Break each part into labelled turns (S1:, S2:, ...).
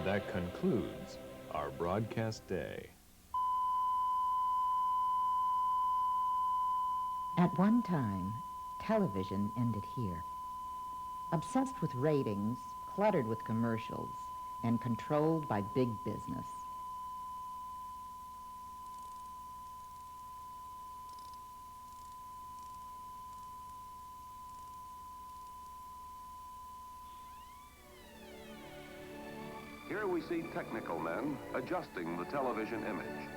S1: And that concludes our broadcast day.
S2: At one time, television ended here. Obsessed with ratings, cluttered with commercials, and controlled by big business.
S3: Here we see technical men adjusting the television image.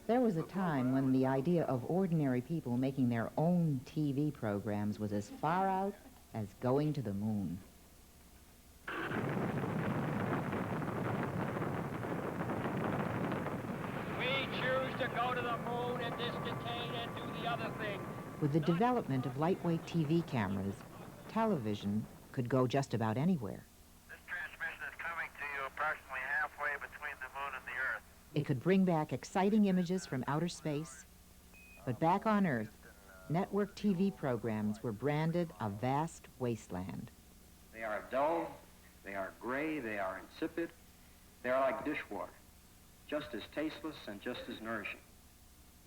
S2: There was a time when the idea of ordinary people making their own TV programs was as far out as going to the moon.
S4: We choose to go to the moon in this decade and do the other thing.
S2: With the development of lightweight TV cameras, television could go just about anywhere.
S5: This transmission is coming to you approximately halfway between the moon and the Earth.
S2: It could bring back exciting images from outer space, but back on Earth, network TV programs were branded a vast wasteland.
S6: They are dull, they are gray, they are insipid, they are like dishwater, just as tasteless and just as nourishing.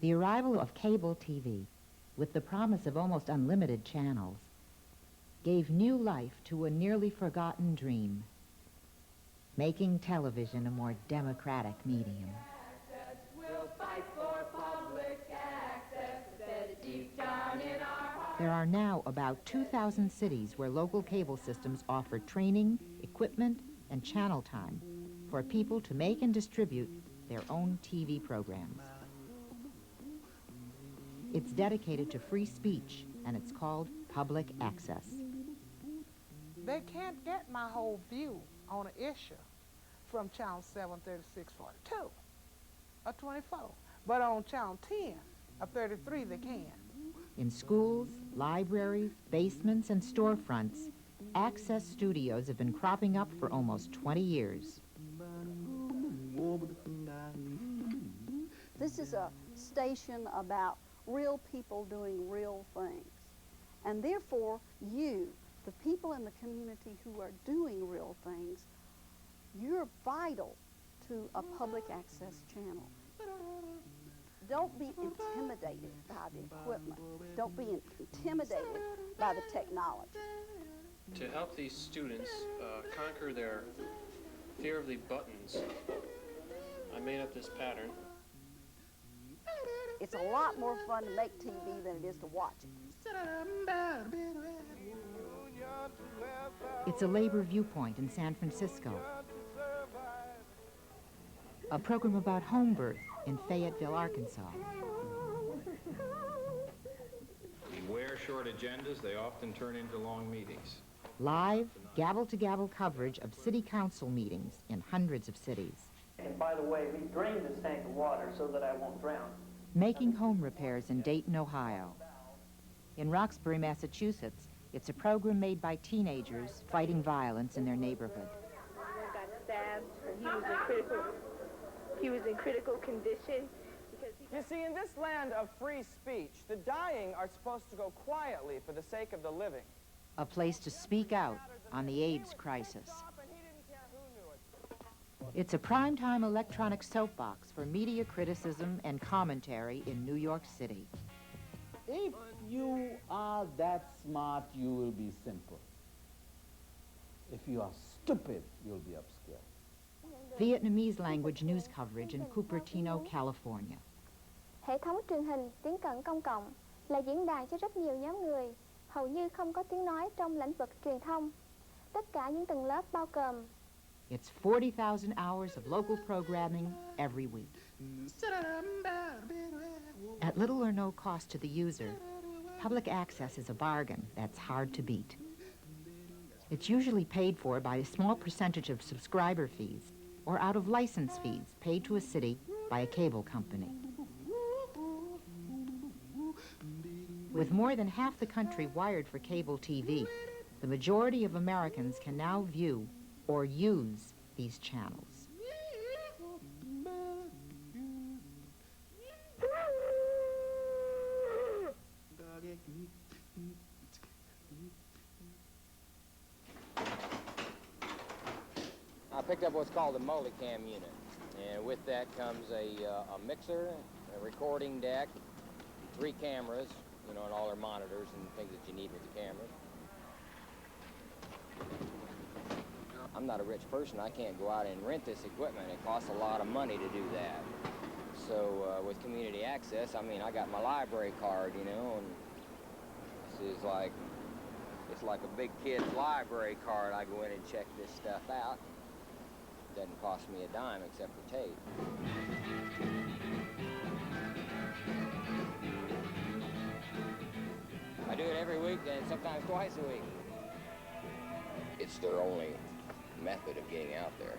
S2: The arrival of cable TV, with the promise of almost unlimited channels, gave new life to a nearly forgotten dream, making television a more democratic medium.
S7: We'll fight for public access, embedded deep down in our hearts.
S2: There are now about 2,000 cities where local cable systems offer training, equipment, and channel time for people to make and distribute their own TV programs. It's dedicated to free speech, and it's called public access.
S8: They can't get my whole view on an issue from channel 73642 or 24. But on channel 10 or 33, they can.
S2: In schools, libraries, basements, and storefronts, access studios have been cropping up for almost 20 years.
S9: This is a station about real people doing real things. And therefore, you, the people in the community who are doing real things, you're vital to a public access channel. Don't be intimidated by the equipment. Don't be intimidated by the technology.
S10: To help these students conquer their fear of the buttons, I made up this pattern.
S9: It's a lot more fun to make TV than it is to watch it.
S2: It's a labor viewpoint in San Francisco. A program about home birth in Fayetteville, Arkansas.
S11: Beware short agendas, they often turn into long meetings.
S2: Live, gavel-to-gavel coverage of city council meetings in hundreds of cities.
S12: And by the way, we drain this tank of water so that I won't drown.
S2: Making home repairs in Dayton, Ohio. In Roxbury, Massachusetts, it's a program made by teenagers fighting violence in their neighborhood.
S13: One got stabbed, and he was in critical condition.
S14: You see, in this land of free speech, the dying are supposed to go quietly for the sake of the living.
S2: A place to speak out on the AIDS crisis. It's a primetime electronic soapbox for media criticism and commentary in New York City.
S15: If you are that smart, you will be simple. If you are stupid, you'll be obscure.
S2: Vietnamese language news coverage in Cupertino, California.
S16: Hệ thống truyền hình tiếng cận công cộng là diễn đàn cho rất nhiều nhóm người, hầu như không có tiếng nói trong lĩnh vực truyền thông. Tất cả những tầng lớp bao gồm.
S2: It's 40,000 hours of local programming every week. At little or no cost to the user, public access is a bargain that's hard to beat. It's usually paid for by a small percentage of subscriber fees or out of license fees paid to a city by a cable company. With more than half the country wired for cable TV, the majority of Americans can now view or use these channels.
S17: picked up what's called a multicam unit. And with that comes a mixer, a recording deck, 3 cameras, you know, and all their monitors and things that you need with the cameras. I'm not a rich person. I can't go out and rent this equipment. It costs a lot of money to do that. So with community access, I mean, I got my library card, you know, and this is like, it's like a big kid's library card. I go in and check this stuff out. It doesn't cost me a dime except for tape. I do it every week and sometimes twice a week. It's their only method of getting out there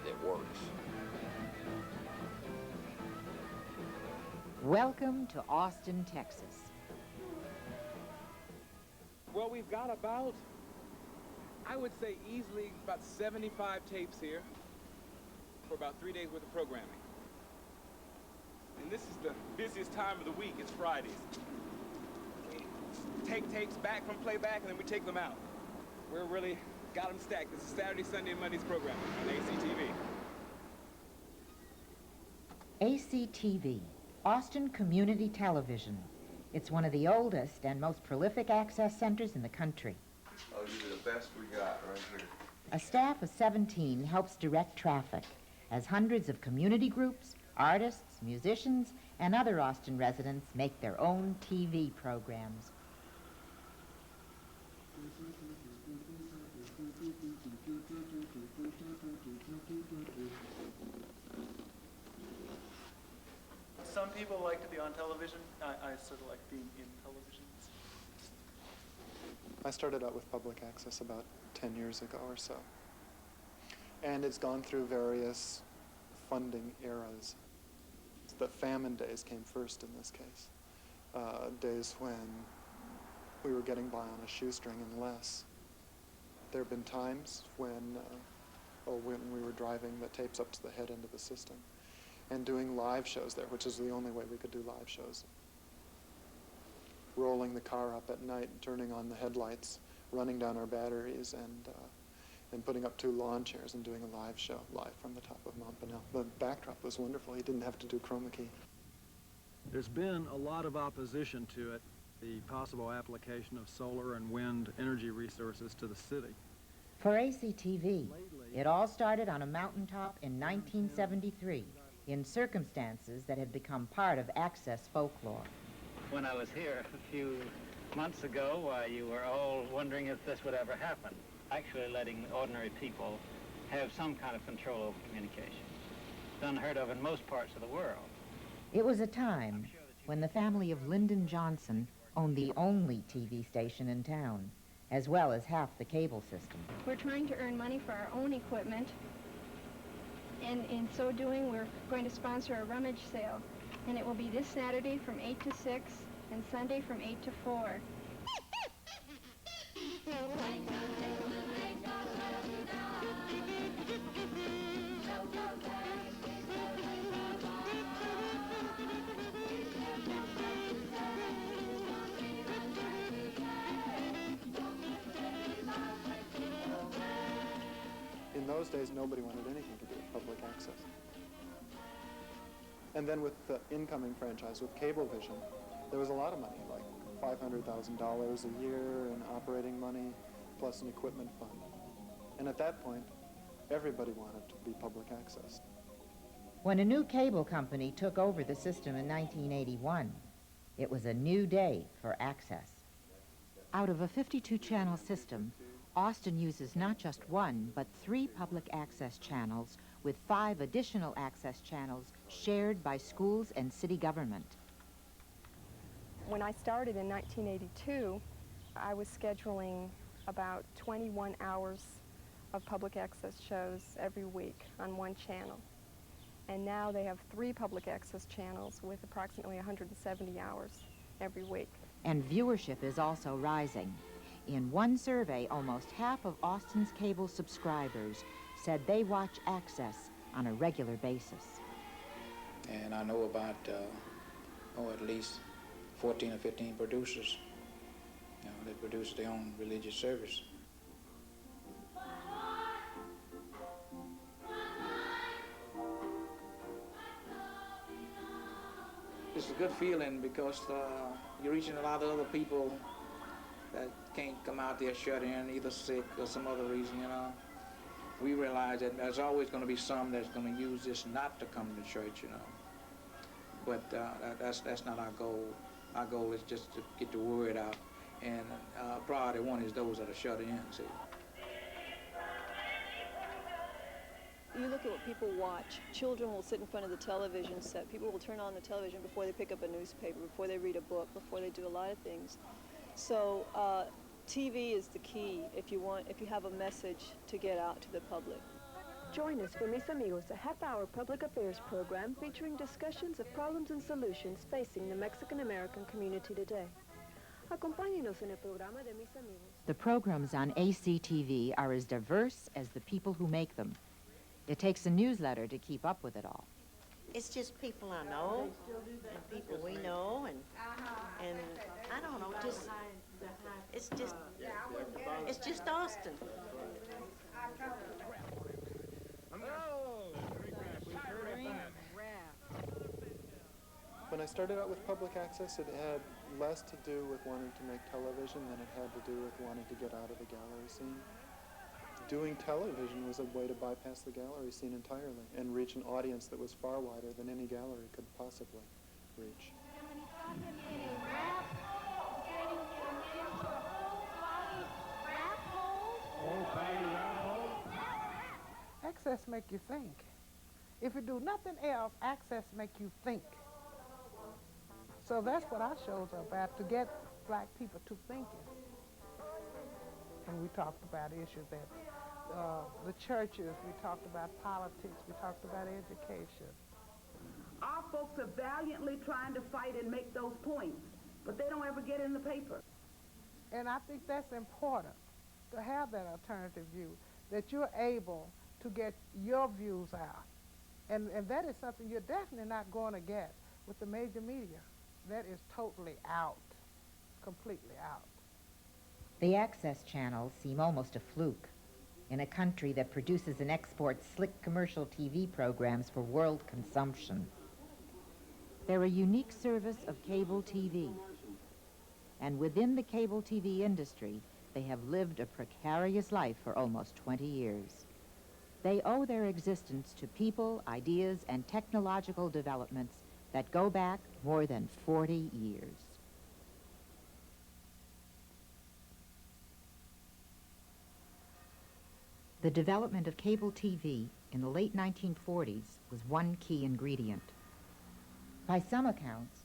S17: that works.
S2: Welcome to Austin, Texas.
S18: Well, we've got about, I would say easily about 75 tapes here for about 3 days worth of programming. And this is the busiest time of the week. It's Fridays. We take tapes back from playback and then we take them out. We're really got them stacked. This is Saturday, Sunday, and Monday's programming on ACTV.
S2: ACTV, Austin Community Television. It's one of the oldest and most prolific access centers in the country.
S19: I'll give you the best we got right here.
S2: A staff of 17 helps direct traffic as hundreds of community groups, artists, musicians, and other Austin residents make their own TV programs.
S20: Some people like to be on television. I sort of like being in television.
S21: I started out with public access about 10 years ago or so. And it's gone through various funding eras. The famine days came first in this case. Days when we were getting by on a shoestring and less. There have been times when we were driving the tapes up to the head end of the system and doing live shows there, which is the only way we could do live shows. Rolling the car up at night, turning on the headlights, running down our batteries, and putting up 2 lawn chairs and doing a live show, live from the top of Mount Bunnell. The backdrop was wonderful. He didn't have to do chroma key.
S22: There's been a lot of opposition to it, the possible application of solar and wind energy resources to the city.
S2: For ACTV, it all started on a mountaintop in 1973 in circumstances that had become part of access folklore.
S23: When I was here a few months ago, you were all wondering if this would ever happen. Actually letting ordinary people have some kind of control over communication. It's unheard of in most parts of the world.
S2: It was a time when the family of Lyndon Johnson owned the only TV station in town, as well as half the cable system.
S13: We're trying to earn money for our own equipment, and in so doing, we're going to sponsor a rummage sale, and it will be this Saturday from 8 to 6 and Sunday from 8 to 4.
S21: In those days, nobody wanted anything to do with public access. And then with the incoming franchise, with Cablevision, there was a lot of money, like $500,000 a year in operating money, plus an equipment fund. And at that point, everybody wanted to be public access.
S2: When a new cable company took over the system in 1981, it was a new day for access. Out of a 52-channel system, Austin uses not just 1, but 3 public access channels with 5 additional access channels shared by schools and city government.
S24: When I started in 1982, I was scheduling about 21 hours of public access shows every week on 1 channel. And now they have 3 public access channels with approximately 170 hours every week.
S2: And viewership is also rising. In one survey, almost half of Austin's cable subscribers said they watch access on a regular basis.
S25: And I know about, at least 14 or 15 producers, that produce their own religious service. It's a good feeling because you're reaching a lot of other people that can't come out there shut in, either sick or some other reason, you know. We realize that there's always going to be some that's going to use this not to come to church, you know. But that's not our goal. Our goal is just to get the word out. And priority one is those that are shut in, see.
S1: You look at what people watch. Children will sit in front of the television set. People will turn on the television before they pick up a newspaper, before they read a book, before they do a lot of things. So TV is the key if you have a message to get out to the public.
S3: Join us for Mis Amigos, a half-hour public affairs program featuring discussions of problems and solutions facing the Mexican-American community today. Acompáñenos en el programa de Mis Amigos.
S2: The programs on ACTV are as diverse as the people who make them. It takes a newsletter to keep up with it all.
S4: It's just people I know and people we know, and I don't know, it's just Austin.
S21: When I started out with public access, it had less to do with wanting to make television than it had to do with wanting to get out of the gallery scene. Doing television was a way to bypass the gallery scene entirely and reach an audience that was far wider than any gallery could possibly reach.
S8: Access make you think. If you do nothing else, access make you think. So that's what our shows are about, to get black people to thinking. And we talked about issues that the churches, we talked about politics, we talked about education.
S5: Our folks are valiantly trying to fight and make those points, but they don't ever get in the paper.
S8: And I think that's important, to have that alternative view, that you're able to get your views out. And that is something you're definitely not going to get with the major media. That is totally out, completely out.
S2: The access channels seem almost a fluke in a country that produces and exports slick commercial TV programs for world consumption. They're a unique service of cable TV. And within the cable TV industry, they have lived a precarious life for almost 20 years. They owe their existence to people, ideas, and technological developments that go back more than 40 years. The development of cable TV in the late 1940s was one key ingredient. By some accounts,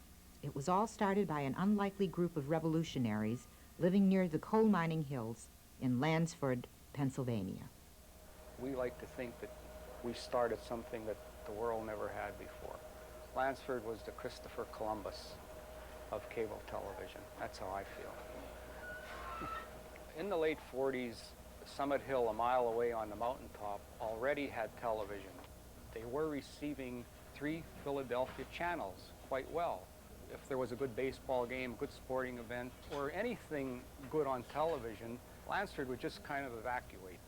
S2: it was all started by an unlikely group of revolutionaries living near the coal mining hills in Lansford, Pennsylvania.
S6: We like to think that we started something that the world never had before. Lansford was the Christopher Columbus of cable television. That's how I feel. In the late 40s, Summit Hill, a mile away on the mountaintop, already had television. They were receiving 3 Philadelphia channels quite well. If there was a good baseball game, good sporting event, or anything good on television, Lansford would just kind of evacuate.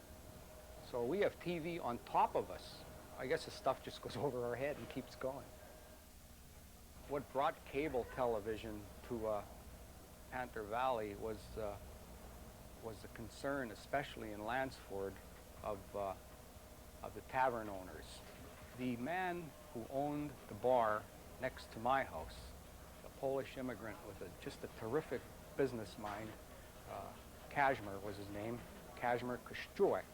S6: So we have TV on top of us. I guess the stuff just goes over our head and keeps going. What brought cable television to Panther Valley was the concern, especially in Lansford, of the tavern owners. The man who owned the bar next to my house, a Polish immigrant with just a terrific business mind, Kazimierz was his name, Kazimierz Kościułek.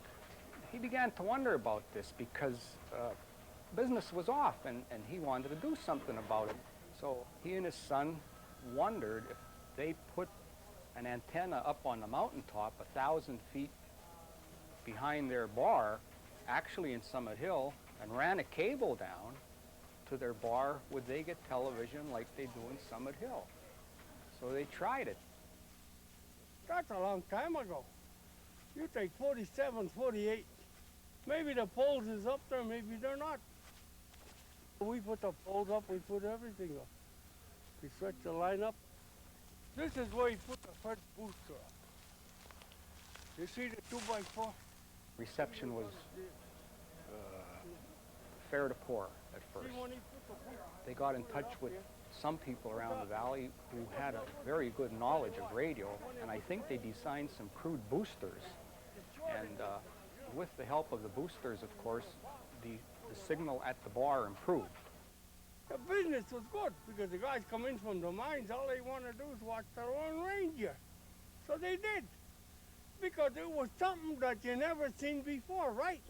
S6: He began to wonder about this because business was off and he wanted to do something about it. So he and his son wondered if they put an antenna up on the mountaintop 1,000 feet behind their bar, actually in Summit Hill, and ran a cable down to their bar, would they get television like they do in Summit Hill? So they tried it.
S26: That's a long time ago. You take 47, 48. Maybe the poles is up there, maybe they're not. We put the poles up, we put everything up. We stretch the line up. This is where you put the first booster up. You see the 2x4?
S6: Reception was fair to poor at first. They got in touch with some people around the valley who had a very good knowledge of radio, and I think they designed some crude boosters. And with the help of the boosters, of course, the signal at the bar improved.
S26: The business was good because the guys come in from the mines, all they want to do is watch their own ranger. So they did, because it was something that you never seen before, right?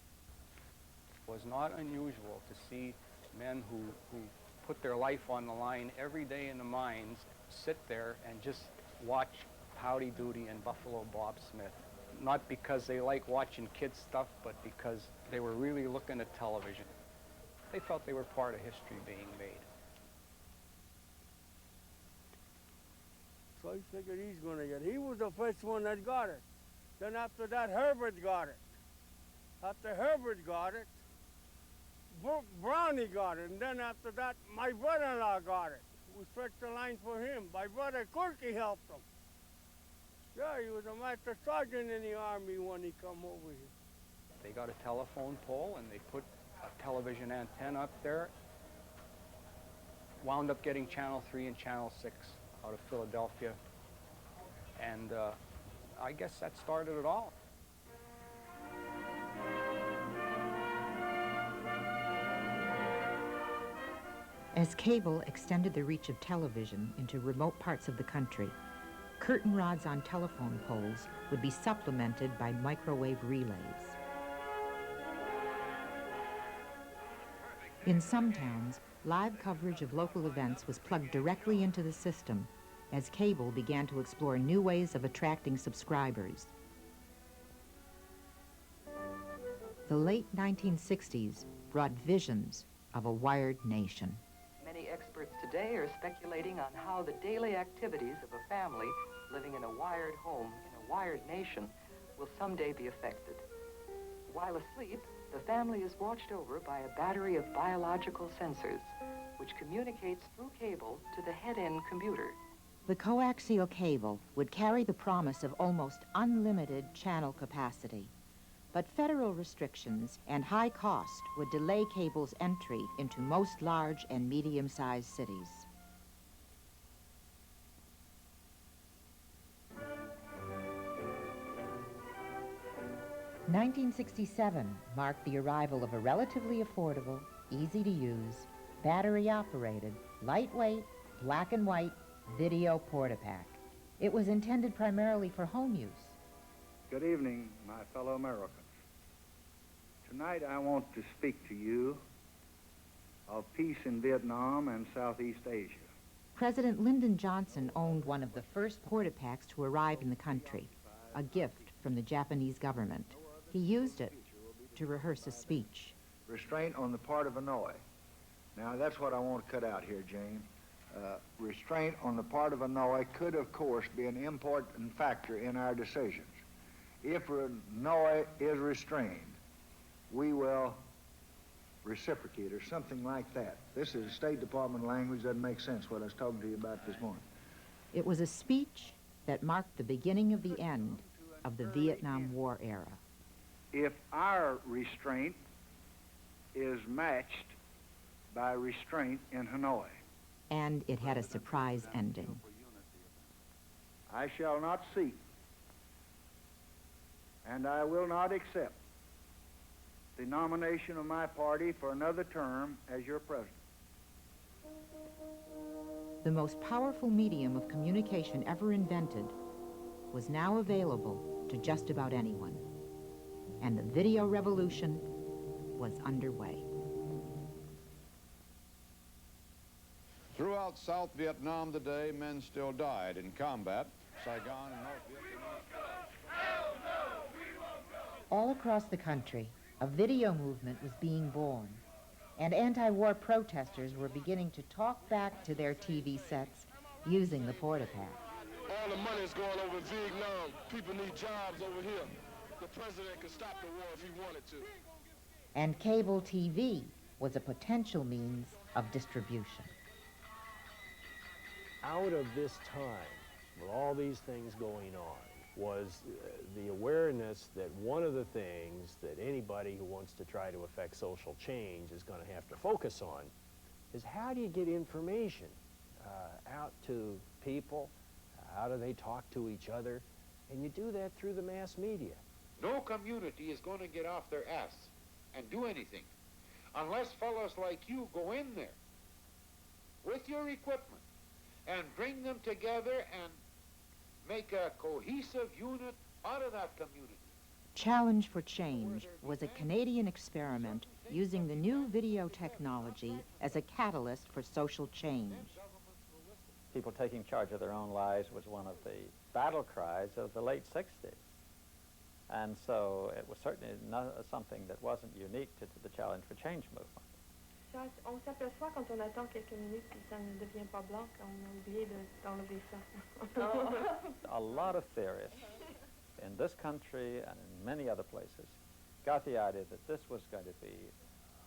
S6: It was not unusual to see men who put their life on the line every day in the mines sit there and just watch Howdy Doody and Buffalo Bob Smith. Not because they like watching kids stuff, but because they were really looking at television. They felt they were part of history being made.
S26: So he figured he's going to get it. He was the first one that got it. Then after that, Herbert got it. After Herbert got it, Brownie got it. And then after that, my brother-in-law got it. We stretched the line for him. My brother Corky helped him. Yeah, he was a master sergeant in the Army when he come over here.
S6: They got a telephone pole and they put a television antenna up there. Wound up getting Channel 3 and Channel 6 out of Philadelphia. And I guess that started it all.
S2: As cable extended the reach of television into remote parts of the country, curtain rods on telephone poles would be supplemented by microwave relays. In some towns, live coverage of local events was plugged directly into the system as cable began to explore new ways of attracting subscribers. The late 1960s brought visions of a wired nation.
S7: Many experts today are speculating on how the daily activities of a family living in a wired home in a wired nation will someday be affected. While asleep, the family is watched over by a battery of biological sensors, which communicates through cable to the head-end computer.
S2: The coaxial cable would carry the promise of almost unlimited channel capacity. But federal restrictions and high cost would delay cable's entry into most large and medium-sized cities. "1967 marked the arrival of a relatively affordable, easy-to-use, battery-operated, lightweight, black and white video portapack. It was intended primarily for home use.
S9: Good evening, my fellow Americans. Tonight I want to speak to you of peace in Vietnam and Southeast Asia.
S2: President Lyndon Johnson owned one of the first portapacks to arrive in the country, a gift from the Japanese government. He used it to rehearse a speech.
S9: Restraint on the part of Hanoi. Now that's what I want to cut out here, Jane. Restraint on the part of Hanoi could, of course, be an important factor in our decisions. If Hanoi is restrained, we will reciprocate or something like that. This is State Department language, doesn't make sense what I was talking to you about this morning.
S2: It was a speech that marked the beginning of the end of the Vietnam War era.
S9: If our restraint is matched by restraint in Hanoi.
S2: And it had a surprise ending.
S9: I shall not seek, and I will not accept the nomination of my party for another term as your president.
S2: The most powerful medium of communication ever invented was now available to just about anyone. And the video revolution was underway.
S10: Throughout South Vietnam today, men still died in combat. Saigon and North Vietnam.
S2: All across the country, a video movement was being born, and anti-war protesters were beginning to talk back to their TV sets using the portapack.
S11: All the money's going over in Vietnam. People need jobs over here. The president could stop the war if he wanted to.
S2: And cable TV was a potential means of distribution.
S12: Out of this time, with all these things going on, was the awareness that one of the things that anybody who wants to try to affect social change is going to have to focus on is how do you get information out to people? How do they talk to each other? And you do that through the mass media.
S14: No community is going to get off their ass and do anything unless fellows like you go in there with your equipment and bring them together and make a cohesive unit out of that community.
S2: Challenge for Change was a Canadian experiment using the new video technology as a catalyst for social change.
S15: People taking charge of their own lives was one of the battle cries of the late 60s. And so it was certainly not something that wasn't unique to the Challenge for Change movement.
S24: On s'aperçoit quand on attend quelques minutes puis ça ne devient pas blanc quand on a oublié d'enlever ça.
S15: A lot of theorists in this country and in many other places got the idea that this was going to be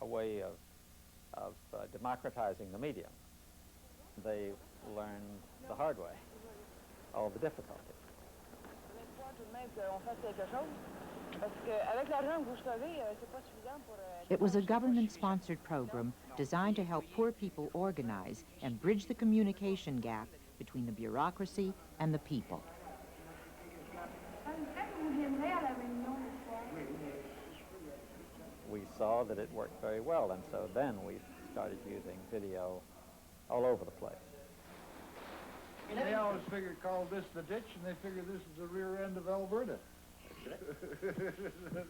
S15: a way of democratizing the medium. They learned the hard way, all the difficulty.
S2: It was a government-sponsored program designed to help poor people organize and bridge the communication gap between the bureaucracy and the people.
S15: We saw that it worked very well, and so then we started using video all over the place.
S9: They always called this the ditch, and they figured this is the rear end of Alberta.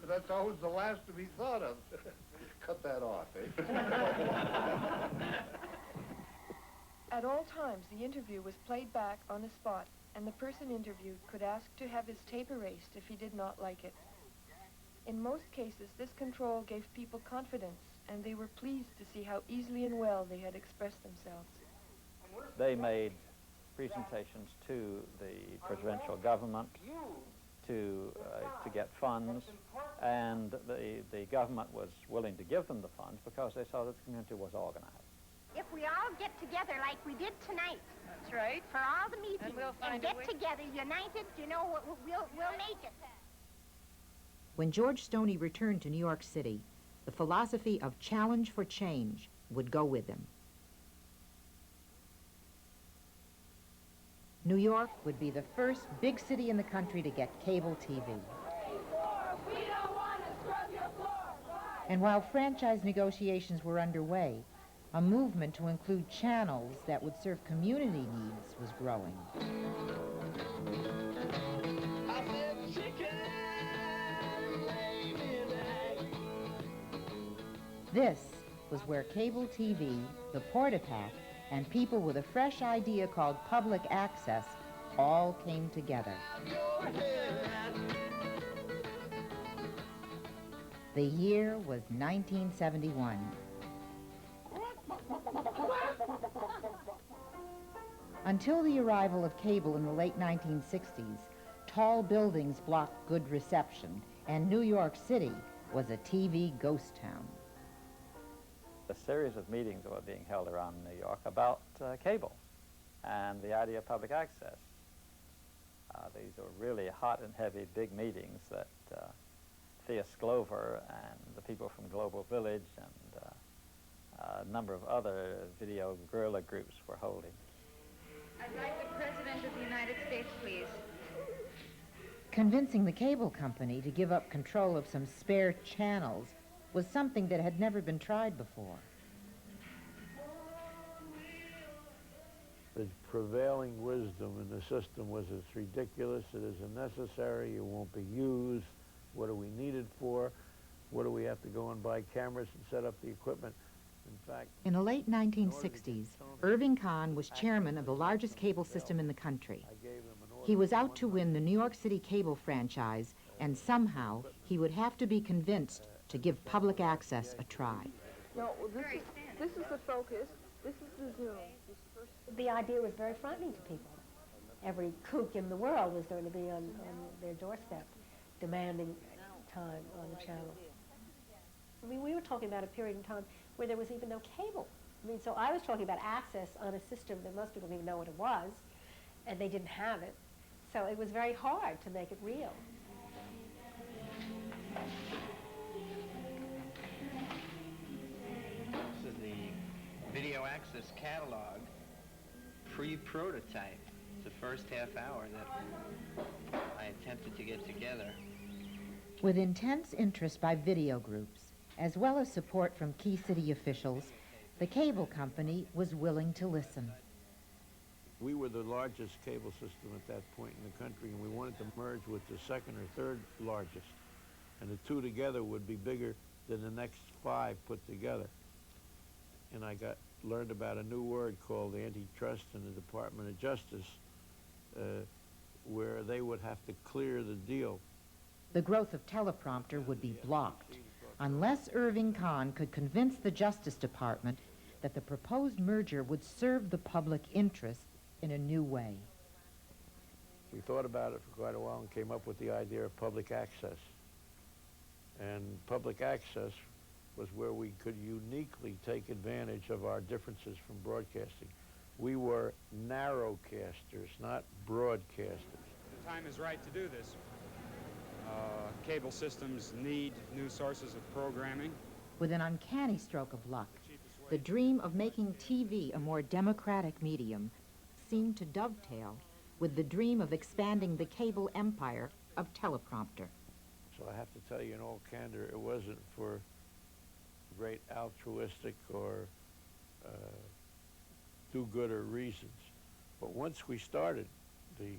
S9: That's always the last to be thought of. Cut that off, eh?
S24: At all times, the interview was played back on the spot, and the person interviewed could ask to have his tape erased if he did not like it. In most cases, this control gave people confidence, and they were pleased to see how easily and well they had expressed themselves.
S15: They made presentations to the provincial government to get funds, and the government was willing to give them the funds because they saw that the community was organized.
S16: If we all get together like we did tonight.
S24: That's right.
S16: For all the meetings.
S24: And we'll
S16: and get together united, you know, we'll make it.
S2: When George Stoney returned to New York City, the philosophy of Challenge for Change would go with him. New York would be the first big city in the country to get cable TV. And while franchise negotiations were underway, a movement to include channels that would serve community needs was growing. This was where cable TV, the Portapack, and people with a fresh idea called public access all came together. The year was 1971. Until the arrival of cable in the late 1960s, tall buildings blocked good reception, and New York City was a TV ghost town.
S15: A series of meetings were being held around New York about cable and the idea of public access. These were really hot and heavy big meetings that Thea Sclover and the people from Global Village and a number of other video guerrilla groups were holding.
S17: I'd like the President of the United States, please.
S2: Convincing the cable company to give up control of some spare channels was something that had never been tried before.
S18: The prevailing wisdom in the system was it's ridiculous, it isn't necessary, it won't be used, what do we need it for, what do we have to go and buy cameras and set up the equipment. In fact,
S2: in the late 1960s, Irving Kahn was chairman of the largest cable system in the country. He was out to win the New York City cable franchise, and somehow he would have to be convinced to give public access a try.
S3: No, this is the focus. This is the Zoom.
S27: The idea was very frightening to people. Every kook in the world was going to be on their doorstep, demanding time on the channel. I mean, we were talking about a period in time where there was even no cable. I mean, so I was talking about access on a system that most people didn't even know what it was, and they didn't have it. So it was very hard to make it real.
S1: This is the video access catalog pre-prototype. It's the first half hour that I attempted to get together.
S2: With intense interest by video groups, as well as support from key city officials, the cable company was willing to listen.
S18: We were the largest cable system at that point in the country, and we wanted to merge with the second or third largest. And the two together would be bigger than the next five put together. And I learned about a new word called antitrust in the Department of Justice, where they would have to clear the deal.
S2: The growth of teleprompter would be blocked unless Irving Kahn could convince the Justice Department that the proposed merger would serve the public interest in a new way.
S18: We thought about it for quite a while and came up with the idea of public access. And public access was where we could uniquely take advantage of our differences from broadcasting. We were narrowcasters, not broadcasters.
S13: The time is right to do this. Cable systems need new sources of programming.
S2: With an uncanny stroke of luck, the dream of making TV a more democratic medium seemed to dovetail with the dream of expanding the cable empire of teleprompter.
S18: So I have to tell you in all candor, it wasn't for great altruistic or do-gooder reasons. But once we started the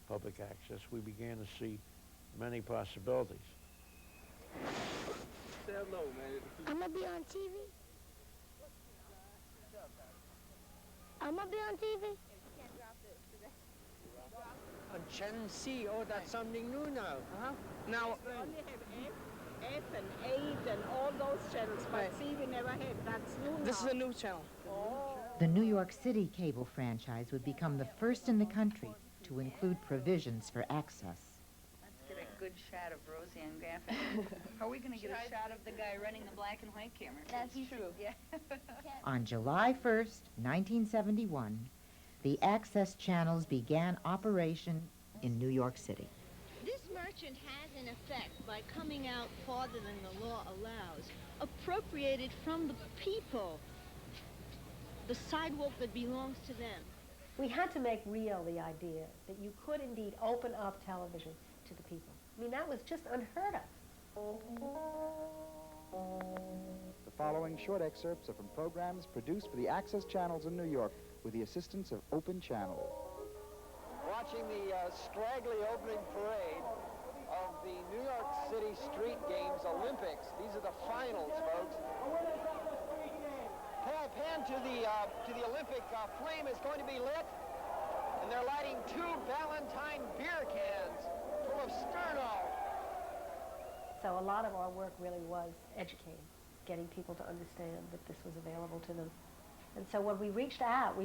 S18: public access, we began to see many possibilities.
S19: Say hello, man.
S16: I'm gonna be on TV. I'm gonna be on TV.
S20: On Channel C, oh, that's something new now.
S22: Now, we only have F and 8 and all those channels, but C we never had. That's new now.
S20: This is a new channel.
S22: Oh.
S2: The New York City cable franchise would become the first in the country to include provisions for access.
S17: Let's get a good shot of Roseanne Gaffney. Are we going to get a shot of the guy running the black and white camera? That's true. Yeah.
S2: On July 1st, 1971, the access channels began operation in New York City.
S23: This merchant has, in effect, by coming out farther than the law allows, appropriated from the people the sidewalk that belongs to them.
S27: We had to make real the idea that you could indeed open up television to the people. I mean, that was just unheard of.
S25: The following short excerpts are from programs produced for the access channels in New York with the assistance of Open Channel.
S28: Watching the straggly opening parade of the New York City Street Games Olympics. These are the finals, folks. Pan to the Olympic flame is going to be lit, and they're lighting 2 Valentine beer cans full of Sterno.
S27: So a lot of our work really was educating, getting people to understand that this was available to them. And so when we reached out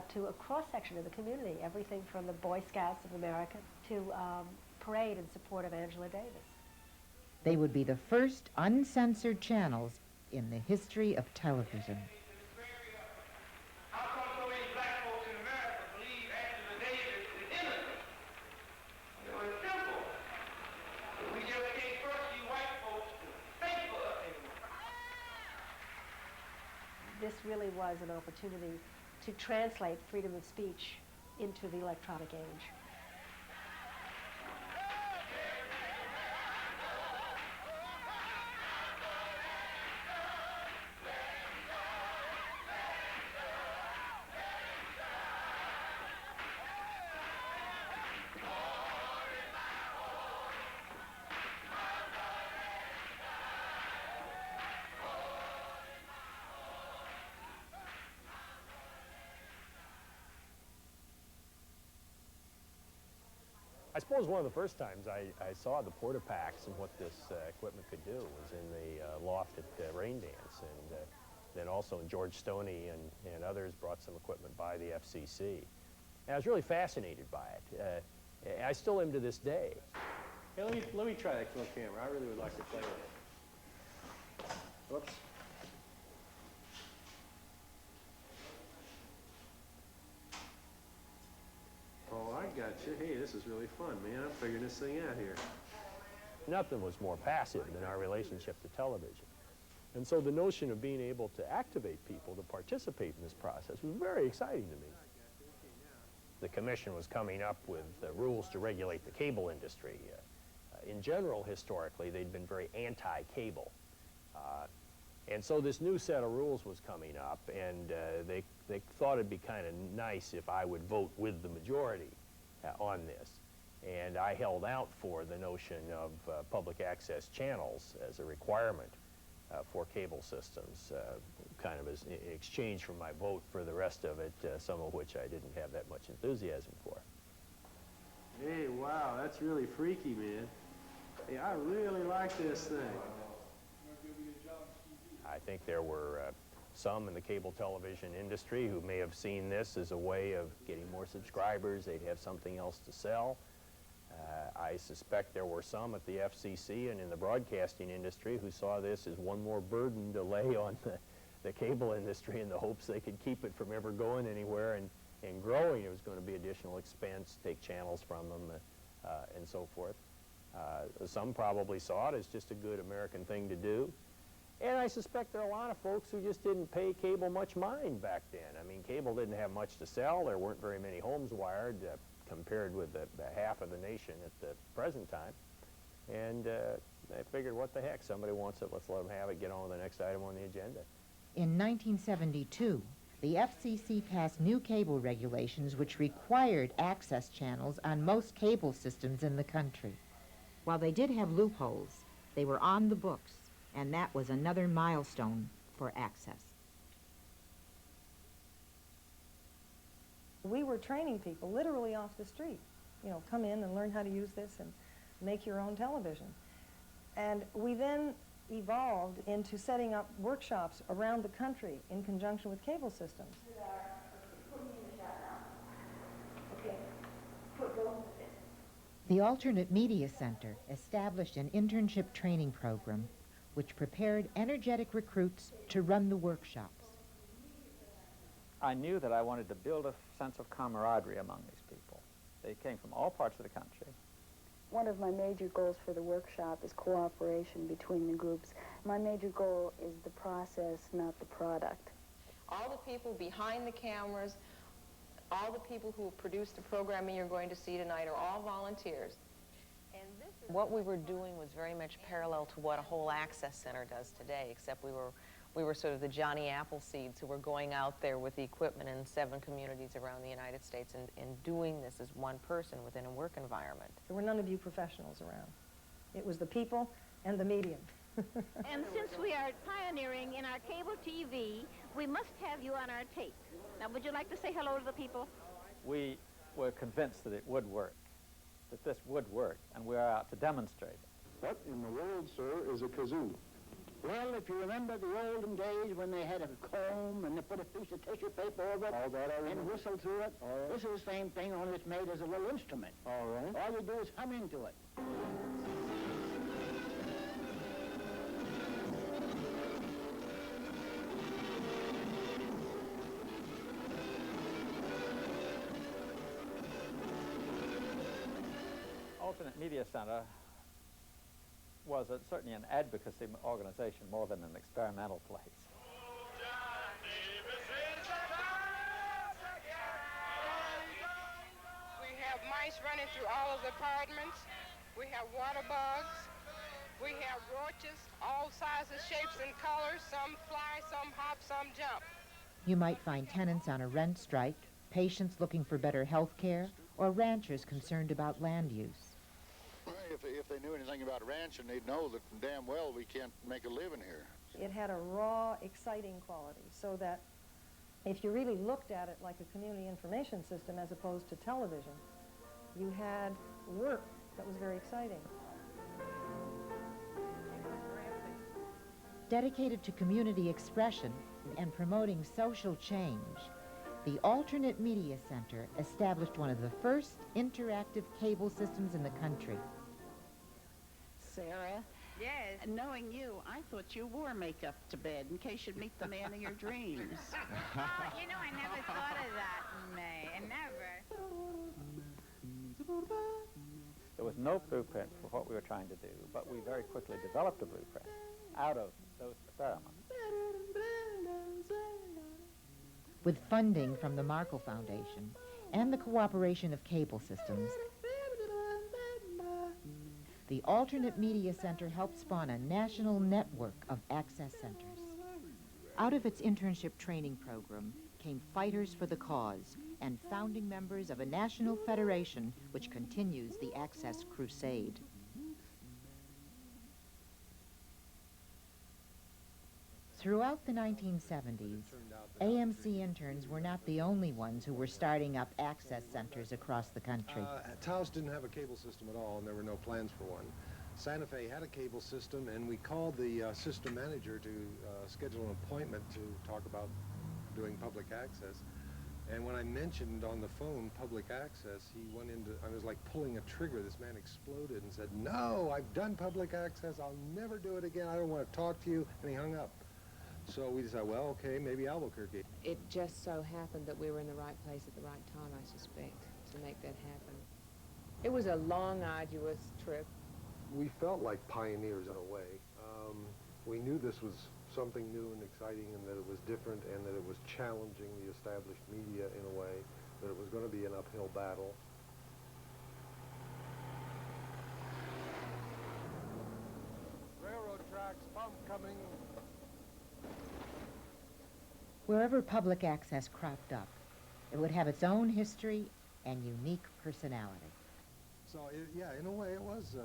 S27: to a cross-section of the community, everything from the Boy Scouts of America to Parade in support of Angela Davis.
S2: They would be the first uncensored channels in the history of television.
S27: This really was an opportunity to translate freedom of speech into the electronic age.
S12: I suppose one of the first times I saw the porta-packs and what this equipment could do was in the loft at Rain Dance, and then also George Stoney and others brought some equipment by the FCC. And I was really fascinated by it. I still am to this day.
S1: Hey, let me try that little camera. I really would like to play with it. Whoops. Oh, I got gotcha. Hey, this is really fun, man. I'm figuring this thing out here.
S12: Nothing was more passive than our relationship to television. And so the notion of being able to activate people to participate in this process was very exciting to me. The commission was coming up with rules to regulate the cable industry. In general, historically, they'd been very anti-cable. And so this new set of rules was coming up, and they thought it'd be kind of nice if I would vote with the majority on this. And I held out for the notion of public access channels as a requirement for cable systems, kind of as in exchange for my vote for the rest of it, some of which I didn't have that much enthusiasm for.
S1: Hey, wow, that's really freaky, man. Hey, I really like this thing.
S12: I think there were some in the cable television industry who may have seen this as a way of getting more subscribers. They'd have something else to sell. I suspect there were some at the FCC and in the broadcasting industry who saw this as one more burden to lay on the cable industry in the hopes they could keep it from ever going anywhere and growing. It was going to be additional expense, take channels from them, and so forth. Some probably saw it as just a good American thing to do. And I suspect there are a lot of folks who just didn't pay cable much mind back then. I mean, cable didn't have much to sell. There weren't very many homes wired compared with the half of the nation at the present time. And I figured, what the heck, somebody wants it, let's let them have it, get on with the next item on the agenda.
S2: In 1972, the FCC passed new cable regulations which required access channels on most cable systems in the country. While they did have loopholes, they were on the books, and that was another milestone for access.
S4: We were training people literally off the street. You know, come in and learn how to use this and make your own television. And we then evolved into setting up workshops around the country in conjunction with cable systems.
S2: The Alternate Media Center established an internship training program which prepared energetic recruits to run the workshops.
S15: I knew that I wanted to build a sense of camaraderie among these people. They came from all parts of the country.
S5: One of my major goals for the workshop is cooperation between the groups. My major goal is the process, not the product.
S6: All the people behind the cameras, all the people who produce the programming you're going to see tonight are all volunteers. And what we were doing was very much parallel to what a whole access center does today, except we were sort of the Johnny Appleseeds who were going out there with the equipment in 7 communities around the United States and doing this as one person within a work environment.
S4: There were none of you professionals around. It was the people and the medium.
S23: And since we are pioneering in our cable TV, we must have you on our tape. Now, would you like to say hello to the people?
S15: We were convinced that it would work, that this would work, and we are out to demonstrate it.
S7: What in the world, sir, is a kazoo?
S20: Well, if you remember the olden days when they had a comb and they put a piece of tissue paper over it and whistle through it, this is the same thing, only it's made as a little instrument.
S7: All right.
S20: All you do is hum into it.
S15: Alternate Media Center was certainly an advocacy organization more than an experimental place.
S8: We have mice running through all of the apartments. We have water bugs. We have roaches, all sizes, shapes, and colors. Some fly, some hop, some jump.
S2: You might find tenants on a rent strike, patients looking for better health care, or ranchers concerned about land use.
S19: If they knew anything about ranching, they'd know that damn well we can't make a living here.
S4: It had a raw, exciting quality, so that if you really looked at it like a community information system as opposed to television, you had work that was very exciting.
S2: Dedicated to community expression and promoting social change, the Alternate Media Center established one of the first interactive cable systems in the country.
S22: Sarah?
S17: Yes?
S22: Knowing you, I thought you wore makeup to bed in case you'd meet the man of your dreams.
S17: Oh, you know, I never thought of that, May. I never.
S15: There was no blueprint for what we were trying to do, but we very quickly developed a blueprint out of those experiments.
S2: With funding from the Markle Foundation and the cooperation of cable systems, the Alternate Media Center helped spawn a national network of access centers. Out of its internship training program came fighters for the cause and founding members of a national federation which continues the access crusade. Throughout the 1970s, AMC interns were not the only ones who were starting up access centers across the country.
S3: Taos didn't have a cable system at all, and there were no plans for one. Santa Fe had a cable system, and we called the system manager to schedule an appointment to talk about doing public access. And when I mentioned on the phone public access, he went into, I was like pulling a trigger. This man exploded and said, "No, I've done public access. I'll never do it again. I don't want to talk to you." And he hung up. So we decided, well, okay, maybe Albuquerque.
S6: It just so happened that we were in the right place at the right time, I suspect, to make that happen. It was a long, arduous trip.
S3: We felt like pioneers in a way. We knew this was something new and exciting, and that it was different, and that it was challenging the established media in a way, that it was going to be an uphill battle. Railroad tracks, pump coming.
S2: Wherever public access cropped up, it would have its own history and unique personality.
S3: So, yeah, in a way it was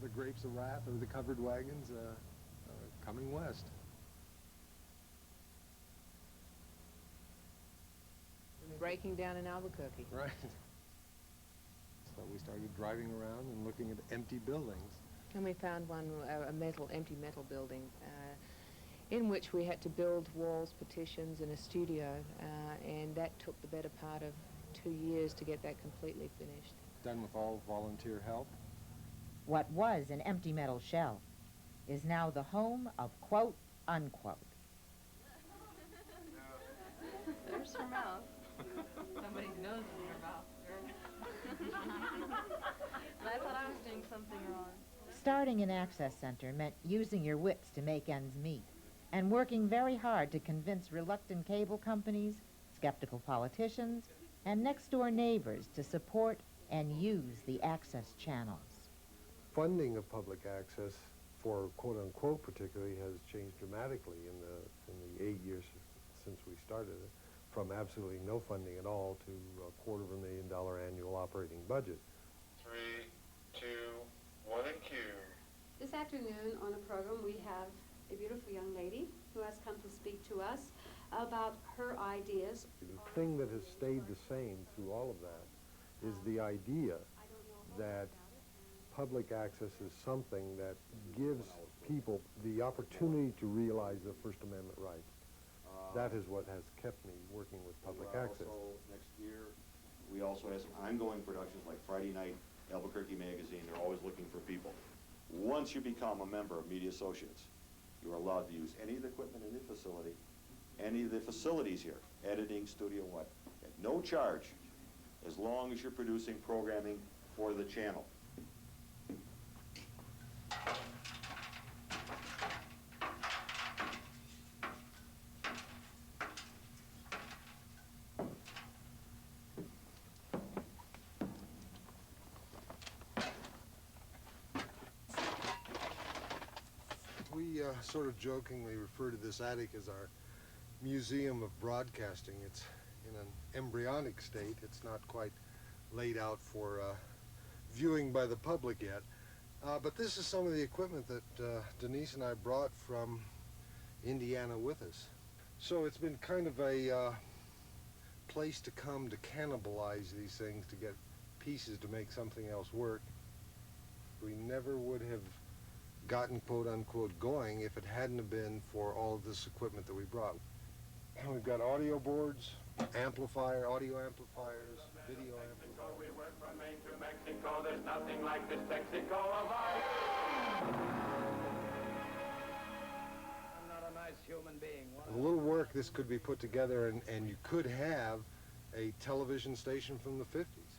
S3: the grapes of wrath, or the covered wagons coming west.
S6: Breaking down in Albuquerque.
S3: Right. So we started driving around and looking at empty buildings.
S6: And we found one, empty metal building, in which we had to build walls, partitions, and a studio, and that took the better part of 2 years to get that completely finished.
S3: Done with all volunteer help.
S2: What was an empty metal shell is now the home of quote, unquote.
S17: There's her mouth. Somebody's nose in her mouth. And I thought I was doing something wrong.
S2: Starting an access center meant using your wits to make ends meet and working very hard to convince reluctant cable companies, skeptical politicians, and next-door neighbors to support and use the access channels.
S3: Funding of public access for quote-unquote particularly has changed dramatically in the 8 years since we started it, from absolutely no funding at all to $250,000 annual operating budget.
S9: 3, 2, 1 and cue.
S10: This afternoon on a program we have a beautiful young lady who has come to speak to us about her ideas.
S3: The thing that has stayed the same through all of that is the idea that public access is something that gives people the opportunity to realize their First Amendment rights. That is what has kept me working with public access.
S11: Also, next year, we also have some ongoing productions like Friday Night Albuquerque Magazine. They're always looking for people. Once you become a member of Media Associates, you're allowed to use any of the equipment in the facility, any of the facilities here, editing, studio, what, at no charge, as long as you're producing programming for the channel.
S3: We sort of jokingly refer to this attic as our museum of broadcasting. It's in an embryonic state. It's not quite laid out for viewing by the public yet. But this is some of the equipment that Denise and I brought from Indiana with us. So it's been kind of a place to come to cannibalize these things, to get pieces to make something else work. We never would have gotten quote-unquote going if it hadn't have been for all of this equipment that we brought. We've got audio boards, audio amplifiers, video amplifiers.
S14: We work from Maine to Mexico. There's nothing like this Mexico of ours.
S20: I'm not a nice human being.
S3: A little work, this could be put together, and you could have a television station from the 50s.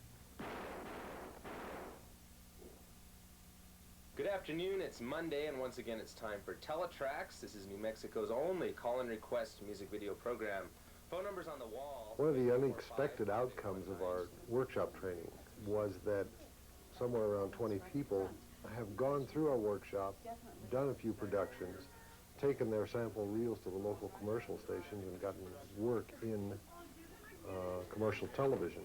S13: afternoon. It's Monday, and once again it's time for Teletracks. This is New Mexico's only call-and request music video program. Phone numbers on the wall.
S3: One of the unexpected outcomes of our workshop training was that somewhere around 20 people have gone through our workshop, done a few productions, taken their sample reels to the local commercial stations and gotten work in commercial television.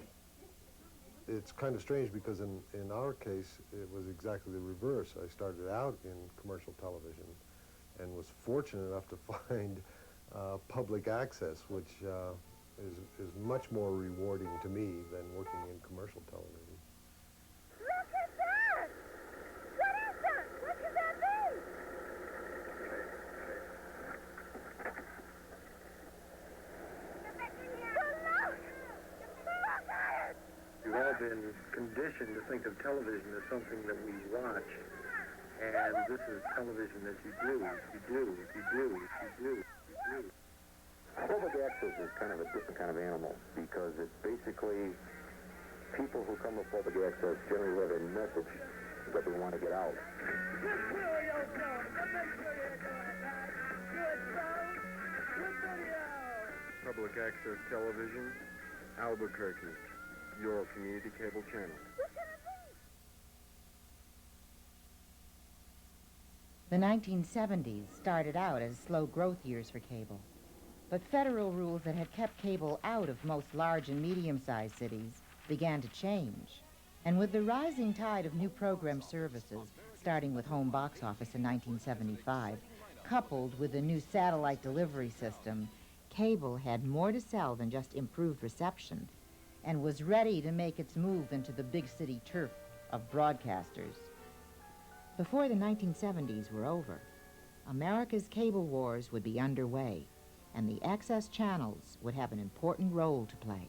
S3: It's kind of strange because in our case, it was exactly the reverse. I started out in commercial television and was fortunate enough to find public access, which is much more rewarding to me than working in commercial television.
S16: Look at that! What is that? What could that be?
S7: We've all been conditioned to think of television as something that we watch, and this is television that you do.
S18: Public access is kind of a different kind of animal because it's basically people who come with public access generally have a message that they want to get out.
S7: Public access television, Albuquerque, your community cable channel.
S2: The 1970s started out as slow growth years for cable. But federal rules that had kept cable out of most large and medium-sized cities began to change. And with the rising tide of new program services, starting with home box office in 1975, coupled with the new satellite delivery system, cable had more to sell than just improved reception and was ready to make its move into the big city turf of broadcasters. Before the 1970s were over, America's cable wars would be underway, and the access channels would have an important role to play.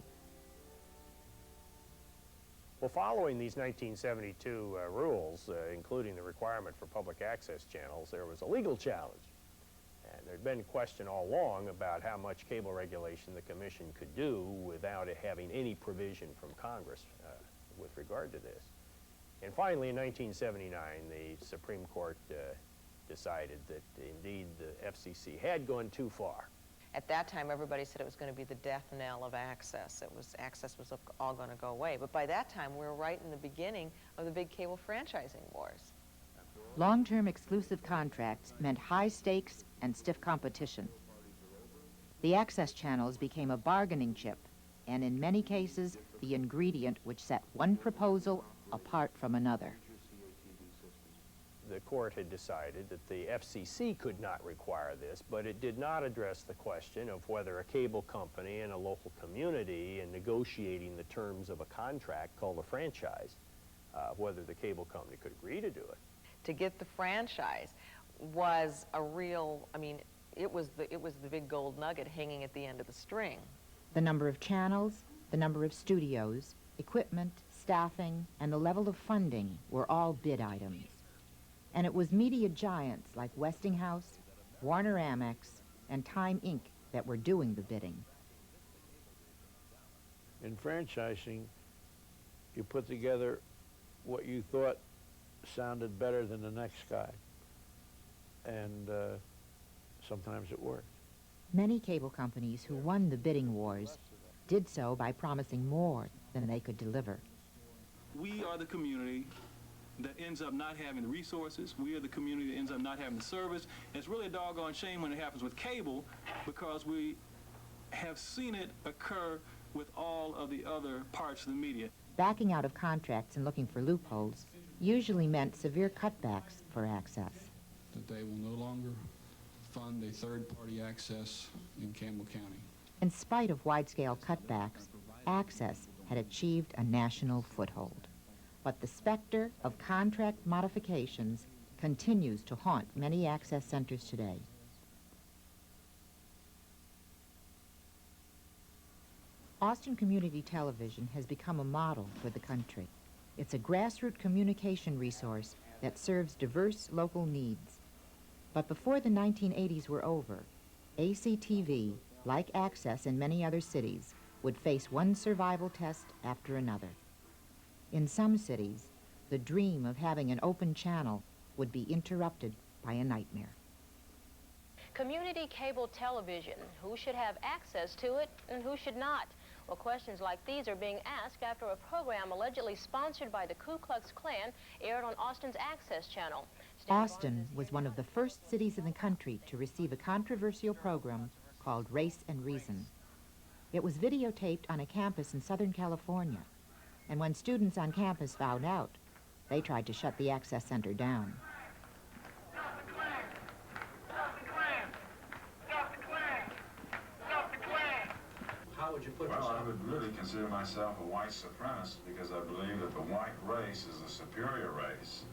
S12: Well, following these 1972 rules, including the requirement for public access channels, there was a legal challenge. And there'd been a question all along about how much cable regulation the Commission could do without it having any provision from Congress with regard to this. And finally, in 1979, the Supreme Court decided that indeed the FCC had gone too far.
S6: At that time, everybody said it was going to be the death knell of access. Access was all going to go away. But by that time, we were right in the beginning of the big cable franchising wars.
S2: Long-term exclusive contracts meant high stakes and stiff competition. The access channels became a bargaining chip, and in many cases, the ingredient which set one proposal apart from another.
S12: The court had decided that the FCC could not require this, but it did not address the question of whether a cable company and a local community in negotiating the terms of a contract called a franchise, whether the cable company could agree to do it.
S6: To get the franchise was a real, I mean, it was the big gold nugget hanging at the end of the string.
S2: The number of channels, the number of studios, equipment, staffing, and the level of funding were all bid items. And it was media giants like Westinghouse, Warner Amex, and Time Inc. that were doing the bidding.
S21: In franchising, you put together what you thought sounded better than the next guy. And sometimes it worked.
S2: Many cable companies who won the bidding wars did so by promising more than they could deliver.
S24: We are the community that ends up not having the resources. We are the community that ends up not having the service. And it's really a doggone shame when it happens with cable, because we have seen it occur with all of the other parts of the media.
S2: Backing out of contracts and looking for loopholes usually meant severe cutbacks for access.
S25: That they will no longer fund a third-party access in Campbell County.
S2: In spite of wide-scale cutbacks, access had achieved a national foothold. But the specter of contract modifications continues to haunt many access centers today. Austin Community Television has become a model for the country. It's a grassroots communication resource that serves diverse local needs. But before the 1980s were over, ACTV, like Access in many other cities, would face one survival test after another. In some cities, the dream of having an open channel would be interrupted by a nightmare.
S6: Community cable television. Who should have access to it and who should not? Well, questions like these are being asked after a program allegedly sponsored by the Ku Klux Klan aired on Austin's Access Channel.
S2: Austin was one of the first cities in the country to receive a controversial program called Race and Reason. It was videotaped on a campus in Southern California, and when students on campus found out, they tried to shut the Access Center down.
S1: How would you put
S5: yourself?
S1: Well, I would really consider myself a white supremacist because I believe that the white race is a superior race,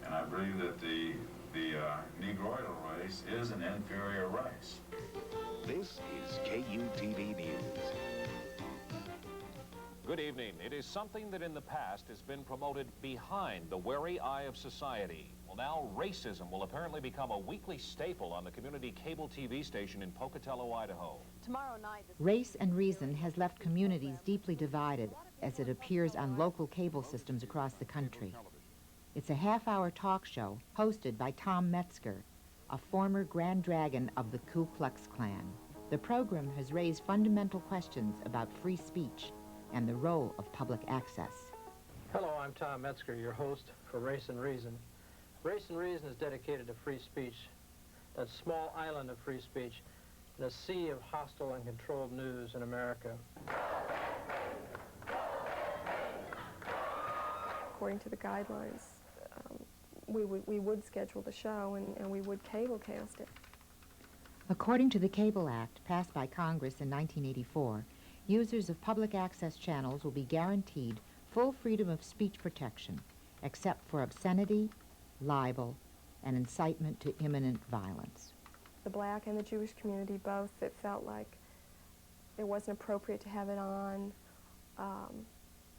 S1: and I believe that the Negroidal race is an inferior race.
S8: This is KUTV News.
S19: Good evening. It is something that in the past has been promoted behind the wary eye of society. Well, now racism will apparently become a weekly staple on the community cable TV station in Pocatello, Idaho.
S6: Tomorrow night,
S2: Race and Reason has left communities deeply divided as it appears on local cable systems across the country. It's a half-hour talk show hosted by Tom Metzger, a former Grand Dragon of the Ku Klux Klan. The program has raised fundamental questions about free speech and the role of public access.
S23: Hello, I'm Tom Metzger, your host for Race and Reason. Race and Reason is dedicated to free speech, that small island of free speech in a sea of hostile and controlled news in America.
S26: According to the guidelines, we would schedule the show and we would cablecast it.
S2: According to the Cable Act, passed by Congress in 1984, users of public access channels will be guaranteed full freedom of speech protection, except for obscenity, libel, and incitement to imminent violence.
S26: The black and the Jewish community both, it felt like it wasn't appropriate to have it on,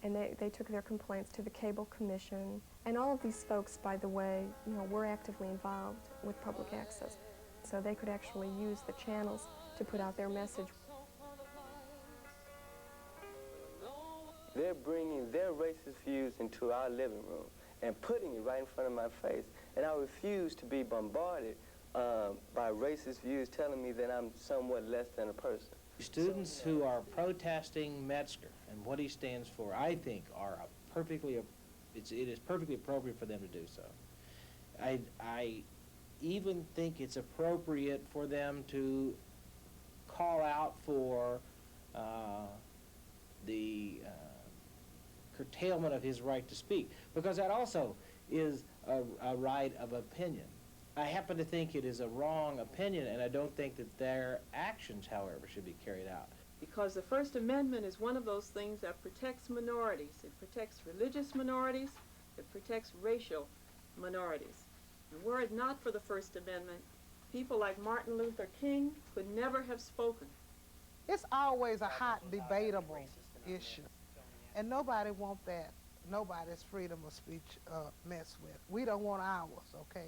S26: and they took their complaints to the Cable Commission. And all of these folks, by the way, were actively involved with public access, so they could actually use the channels to put out their message.
S27: They're bringing their racist views into our living room and putting it right in front of my face. And I refuse to be bombarded by racist views telling me that I'm somewhat less than a person.
S28: Students who are protesting Metzger and what he stands for, I think, are it is perfectly appropriate for them to do so. I even think it's appropriate for them to call out for the curtailment of his right to speak, because that also is a right of opinion. I happen to think it is a wrong opinion, and I don't think that their actions, however, should be carried out.
S29: Because the First Amendment is one of those things that protects minorities. It protects religious minorities. It protects racial minorities. And were it not for the First Amendment, people like Martin Luther King could never have spoken.
S30: It's always a hot, debatable issue. And nobody wants that, nobody's freedom of speech messed with. We don't want ours, okay?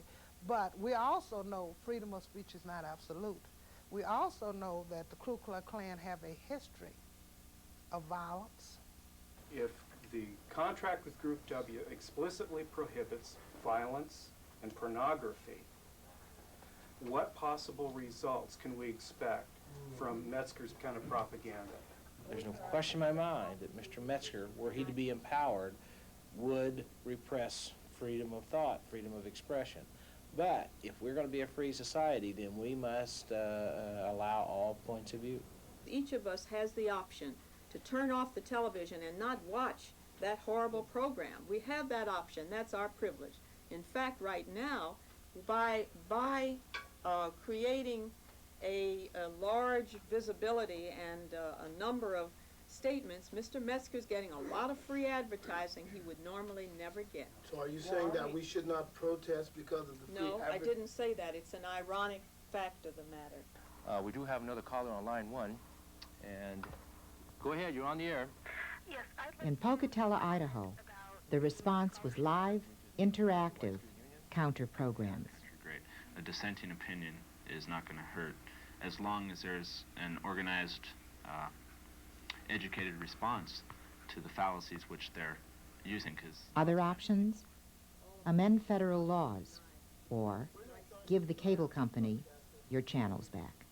S30: But we also know freedom of speech is not absolute. We also know that the Ku Klux Klan have a history of violence.
S31: If the contract with Group W explicitly prohibits violence and pornography, what possible results can we expect from Metzger's kind of propaganda?
S28: There's no question in my mind that Mr. Metzger, were he to be empowered, would repress freedom of thought, freedom of expression. But if we're going to be a free society, then we must allow all points of view.
S29: Each of us has the option to turn off the television and not watch that horrible program. We have that option. That's our privilege. In fact, right now, by creating a large visibility and a number of statements, Mr. Metzger's getting a lot of free advertising he would normally never get.
S32: So are you saying that we should not protest because of the free
S29: No, I didn't say that. It's an ironic fact of the matter.
S13: We do have another caller on line 1, and go ahead, you're on the air.
S2: In Pocatello, Idaho, the response was live, interactive, counter-programs.
S33: Great. A dissenting opinion is not going to hurt as long as there's an organized, educated response to the fallacies which they're using.
S2: Other options? Amend federal laws or give the cable company your channels back.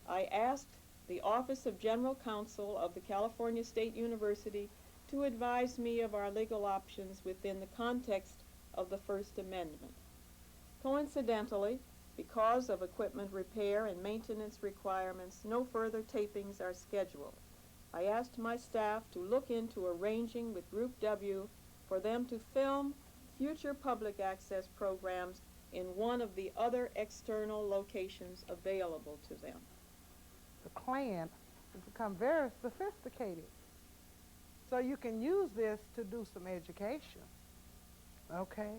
S29: I asked the Office of General Counsel of the California State University to advise me of our legal options within the context of the First Amendment. Coincidentally, because of equipment repair and maintenance requirements, no further tapings are scheduled. I asked my staff to look into arranging with Group W for them to film future public access programs in one of the other external locations available to them.
S30: The Klan has become very sophisticated. So you can use this to do some education, okay?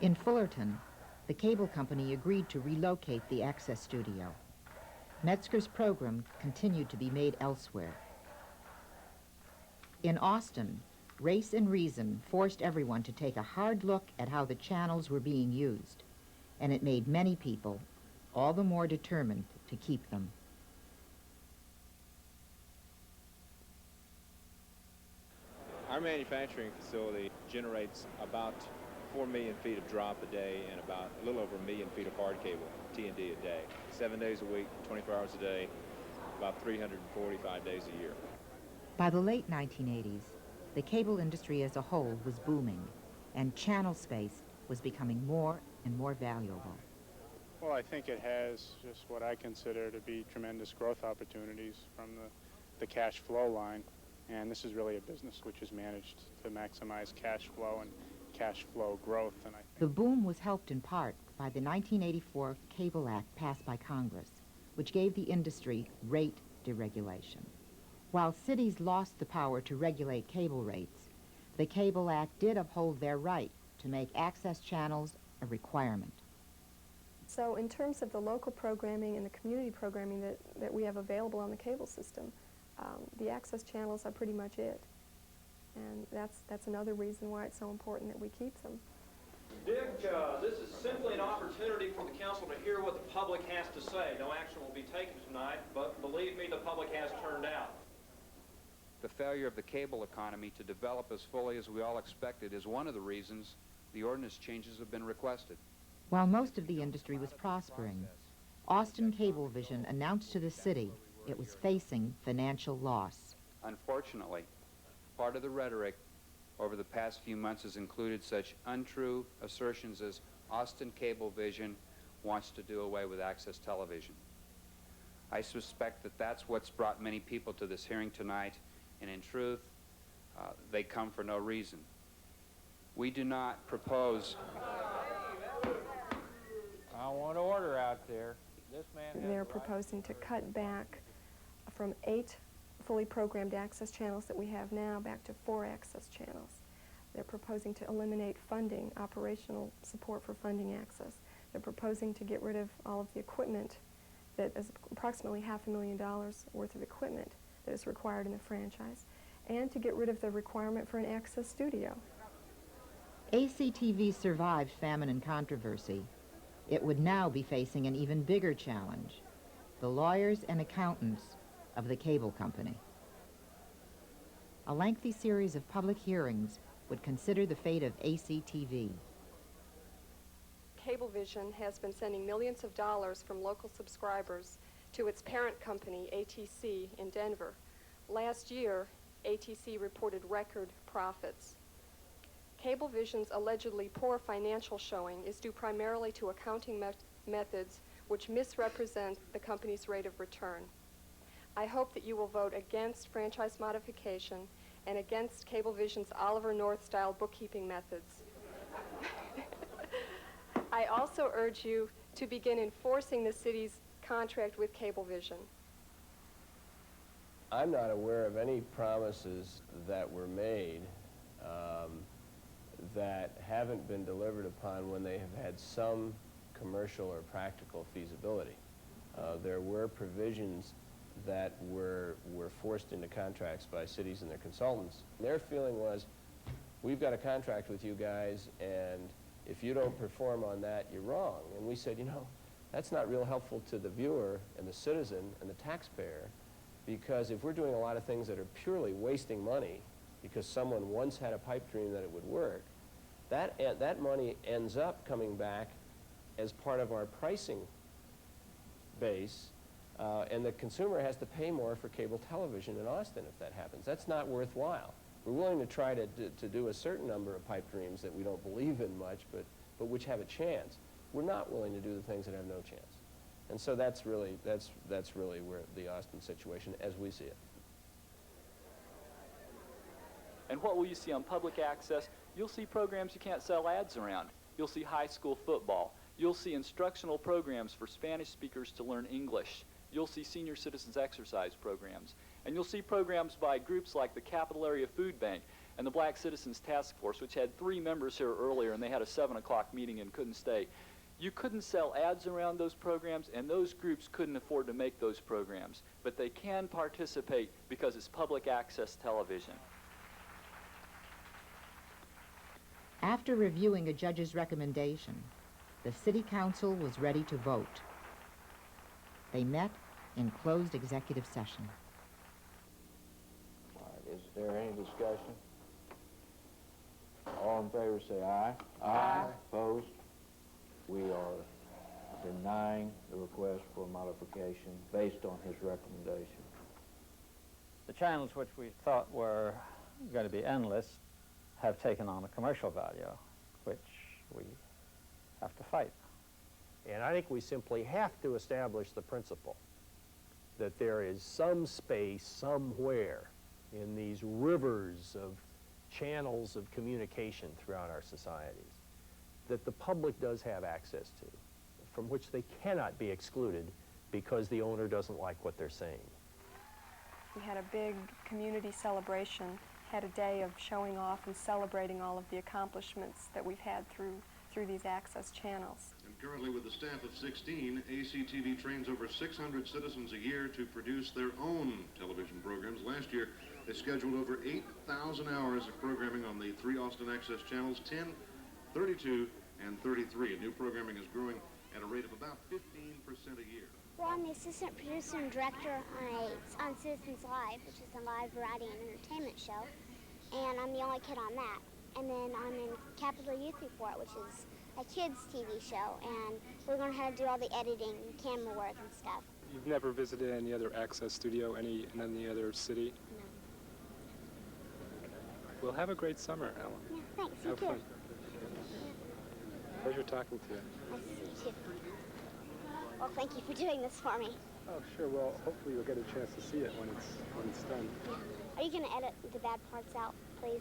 S2: In Fullerton, the cable company agreed to relocate the access studio. Metzger's program continued to be made elsewhere. In Austin, Race and Reason forced everyone to take a hard look at how the channels were being used, and it made many people all the more determined to keep them.
S3: Our manufacturing facility generates about 4 million feet of drop a day and about a little over 1 million feet of hard cable, T&D a day. 7 days a week, 24 hours a day, about 345 days a year.
S2: By the late 1980s, the cable industry as a whole was booming, and channel space was becoming more and more valuable.
S4: Well, I think it has just what I consider to be tremendous growth opportunities from the cash flow line. And this is really a business which is managed to maximize cash flow and cash flow growth. And I think
S2: the boom was helped in part by the 1984 Cable Act passed by Congress, which gave the industry rate deregulation. While cities lost the power to regulate cable rates, the Cable Act did uphold their right to make access channels a requirement.
S26: So in terms of the local programming and the community programming that we have available on the cable system, the access channels are pretty much it. And that's another reason why it's so important that we keep them.
S23: Dick, this is simply an opportunity for the council to hear what the public has to say. No action will be taken tonight, but believe me, the public has turned out.
S5: The failure of the cable economy to develop as fully as we all expected is one of the reasons the ordinance changes have been requested.
S2: While most of the industry was prospering, Austin Cablevision announced to the city it was facing financial loss.
S5: Unfortunately, part of the rhetoric over the past few months has included such untrue assertions as Austin Cablevision wants to do away with access television. I suspect that that's what's brought many people to this hearing tonight, and in truth, they come for no reason. We do not propose...
S12: I want order out there. This man
S26: They're proposing to cut back from 8 fully programmed access channels that we have now back to 4 access channels. They're proposing to eliminate funding, operational support for funding access. They're proposing to get rid of all of the equipment that is approximately $500,000 worth of equipment that is required in the franchise, and to get rid of the requirement for an access studio.
S2: ACTV survived famine and controversy. It would now be facing an even bigger challenge: the lawyers and accountants of the cable company. A lengthy series of public hearings would consider the fate of ACTV.
S26: Cablevision has been sending millions of dollars from local subscribers to its parent company, ATC, in Denver. Last year, ATC reported record profits. Cablevision's allegedly poor financial showing is due primarily to accounting methods which misrepresent the company's rate of return. I hope that you will vote against franchise modification and against Cablevision's Oliver North-style bookkeeping methods. I also urge you to begin enforcing the city's contract with Cablevision.
S12: I'm not aware of any promises that were made that haven't been delivered upon when they have had some commercial or practical feasibility. There were provisions that were forced into contracts by cities and their consultants. Their feeling was, we've got a contract with you guys, and if you don't perform on that, you're wrong. And we said, you know, that's not real helpful to the viewer and the citizen and the taxpayer, because if we're doing a lot of things that are purely wasting money because someone once had a pipe dream that it would work, that money ends up coming back as part of our pricing base, and the consumer has to pay more for cable television in Austin if that happens. That's not worthwhile. We're willing to try to do a certain number of pipe dreams that we don't believe in much, but which have a chance. We're not willing to do the things that have no chance. And so that's really where the Austin situation, as we see it.
S7: And what will you see on public access? You'll see programs you can't sell ads around. You'll see high school football. You'll see instructional programs for Spanish speakers to learn English. You'll see senior citizens exercise programs. And you'll see programs by groups like the Capital Area Food Bank and the Black Citizens Task Force, which had 3 members here earlier, and they had a 7 o'clock meeting and couldn't stay. You couldn't sell ads around those programs, and those groups couldn't afford to make those programs. But they can participate because it's public access television.
S2: After reviewing a judge's recommendation, the City Council was ready to vote. They met in closed executive session.
S9: All right, is there any discussion? All in favor say aye. Aye. Opposed? We are denying the request for modification based on his recommendation.
S10: The channels which we thought were going to be endless have taken on a commercial value, which we have to fight.
S12: And I think we simply have to establish the principle that there is some space somewhere in these rivers of channels of communication throughout our societies that the public does have access to, from which they cannot be excluded because the owner doesn't like what they're saying.
S26: We had a big community celebration, had a day of showing off and celebrating all of the accomplishments that we've had through these access channels.
S11: And currently with a staff of 16, ACTV trains over 600 citizens a year to produce their own television programs. Last year, they scheduled over 8,000 hours of programming on the 3 Austin access channels, 10, 32, and 33. And new programming is growing at a rate of about 15% a year.
S14: Well, I'm the assistant producer and director on Citizens Live, which is a live variety and entertainment show, and I'm the only kid on that. And then I'm in Capital Youth Report, which is a kids' TV show, and we're going to have to do all the editing, camera work, and stuff.
S31: You've never visited any other access studio in any other city?
S14: No.
S31: Well, have a great summer, Ellen.
S14: Yeah, thanks.
S31: Have
S14: you
S31: fun.
S14: too.
S31: Pleasure talking to you.
S14: Nice to see you too. Well, thank you for doing this for me.
S31: Oh, sure. Well, hopefully you'll get a chance to see it when it's done.
S14: Yeah. Are you going to edit the bad parts out, please?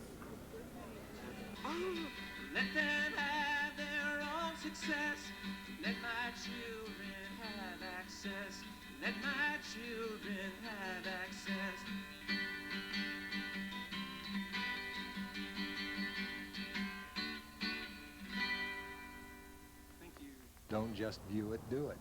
S15: Let them have their own success. Let my children have access. Let my children have access.
S16: Don't just view it, do it.